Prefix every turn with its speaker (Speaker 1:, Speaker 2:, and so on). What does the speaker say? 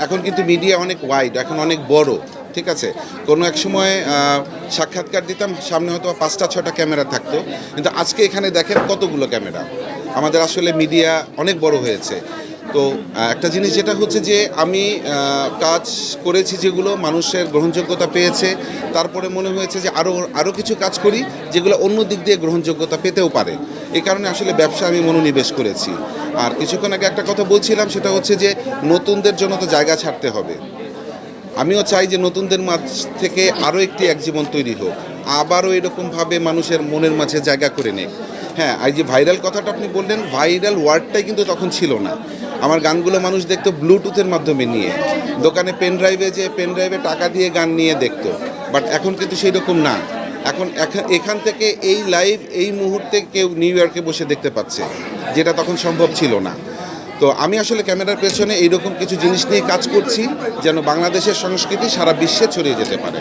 Speaker 1: এখন কিন্তু মিডিয়া অনেক ওয়াইড, এখন অনেক বড়, ঠিক আছে। কোনো এক সময় সাক্ষাৎকার দিতাম, সামনে হয়তো 5টা 6টা ক্যামেরা থাকতো, কিন্তু আজকে এখানে দেখেন কতগুলো ক্যামেরা। আমাদের আসলে মিডিয়া অনেক বড় হয়েছে। তো একটা জিনিস যেটা হচ্ছে যে আমি কাজ করেছি যেগুলো মানুষের গ্রহণযোগ্যতা পেয়েছে, তারপরে মনে হয়েছে যে আরও কিছু কাজ করি যেগুলো অন্য দিক দিয়ে গ্রহণযোগ্যতা পেতেও পারে। এই কারণে আসলে ব্যবসা আমি মনোনিবেশ করেছি। আর কিছুক্ষণ আগে একটা কথা বলছিলাম, সেটা হচ্ছে যে নতুনদের জন্য তো জায়গা ছাড়তে হবে। আমিও চাই যে নতুনদের মাঝ থেকে আরও একটি এক জীবন তৈরি হোক, আবারও এরকমভাবে মানুষের মনের মাঝে জায়গা করে নেক। হ্যাঁ, এই যে ভাইরাল কথাটা আপনি বললেন, ভাইরাল ওয়ার্ডটাই কিন্তু তখন ছিল না। আমার গানগুলো মানুষ দেখতো ব্লুটুথের মাধ্যমে নিয়ে, দোকানে পেন ড্রাইভে টাকা দিয়ে গান নিয়ে দেখতো। বাট এখন কিন্তু সেই রকম না। এখন এখান থেকে এই লাইভ এই মুহূর্তে কেউ নিউ ইয়র্কে বসে দেখতে পাচ্ছে, যেটা তখন সম্ভব ছিল না। তো আমি আসলে ক্যামেরার পেছনে এইরকম কিছু জিনিস নিয়ে কাজ করছি, যেন বাংলাদেশের সংস্কৃতি সারা বিশ্বে ছড়িয়ে যেতে পারে।